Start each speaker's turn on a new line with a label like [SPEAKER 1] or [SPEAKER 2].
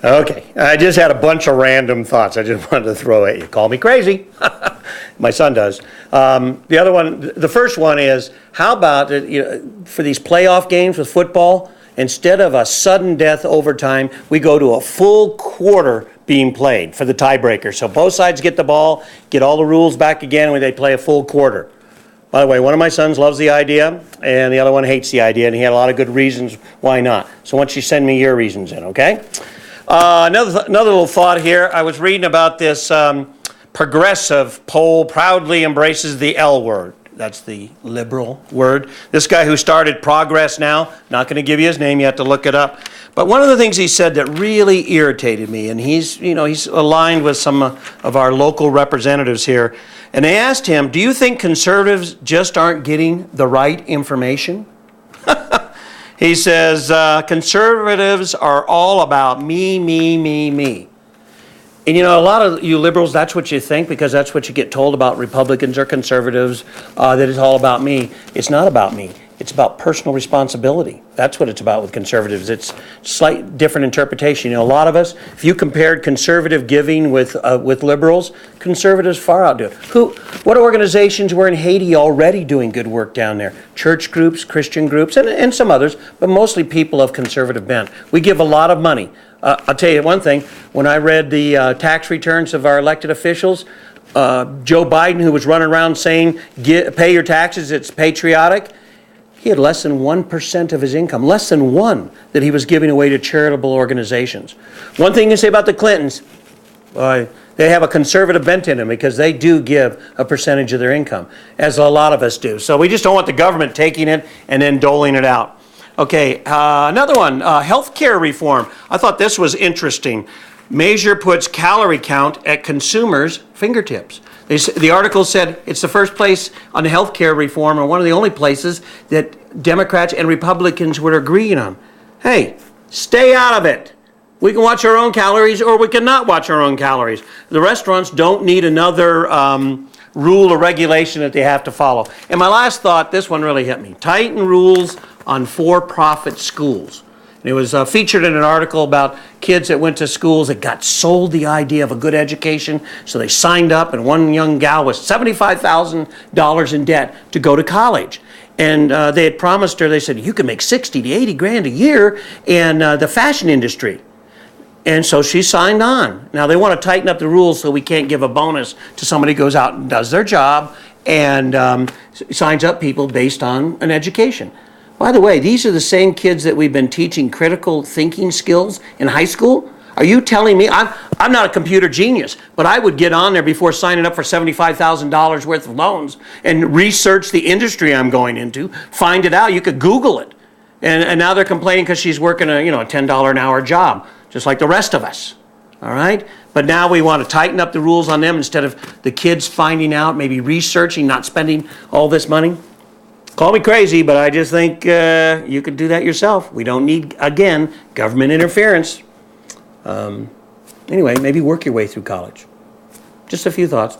[SPEAKER 1] Okay, I just had a bunch of random thoughts I just wanted to throw at you. Call me crazy. My son does. The other one, the first one is, how about for these playoff games with football, instead of a sudden death overtime, we go to a full quarter being played for the tiebreaker. So both sides get the ball, get all the rules back again when they play a full quarter. By the way, one of my sons loves the idea, and the other one hates the idea, and he had a lot of good reasons why not. So why don't you send me your reasons in, okay? Another little thought here. I was reading about this progressive poll proudly embraces the L word. That's the liberal word. This guy who started Progress Now, not going to give you his name, you have to look it up. But one of the things he said that really irritated me, and he's aligned with some of our local representatives here, and they asked him, do you think conservatives just aren't getting the right information? He says, conservatives are all about me, me, me, me. And a lot of you liberals, that's what you think, because that's what you get told about Republicans or conservatives, that it's all about me. It's not about me. It's about personal responsibility. That's what it's about with conservatives. It's slight different interpretation. A lot of us, if you compared conservative giving with liberals, conservatives far outdo it. What organizations were in Haiti already doing good work down there? Church groups, Christian groups, and some others, but mostly people of conservative bent. We give a lot of money. I'll tell you one thing. When I read the tax returns of our elected officials, Joe Biden, who was running around saying, pay your taxes, it's patriotic, he had less than 1% of his income, less than 1%, that he was giving away to charitable organizations. One thing to say about the Clintons, they have a conservative bent in them because they do give a percentage of their income, as a lot of us do. So we just don't want the government taking it and then doling it out. Okay, another one, healthcare reform. I thought this was interesting. Measure puts calorie count at consumers' fingertips. The article said it's the first place on healthcare reform, and one of the only places that Democrats and Republicans were agreeing on. Hey, stay out of it. We can watch our own calories, or we cannot watch our own calories. The restaurants don't need another rule or regulation that they have to follow. And my last thought, this one really hit me. Tighten rules on for-profit schools. It was featured in an article about kids that went to schools that got sold the idea of a good education, so they signed up, and one young gal was $75,000 in debt to go to college. And they had promised her, they said, you can make 60 to 80 grand a year in the fashion industry. And so she signed on. Now they want to tighten up the rules so we can't give a bonus to somebody who goes out and does their job and signs up people based on an education. By the way, these are the same kids that we've been teaching critical thinking skills in high school. Are you telling me, I'm not a computer genius, but I would get on there before signing up for $75,000 worth of loans and research the industry I'm going into, find it out. You could Google it. And now they're complaining because she's working a $10 an hour job, just like the rest of us. All right? But now we want to tighten up the rules on them instead of the kids finding out, maybe researching, not spending all this money. Call me crazy, but I just think you could do that yourself. We don't need, again, government interference. Anyway, maybe work your way through college. Just a few thoughts.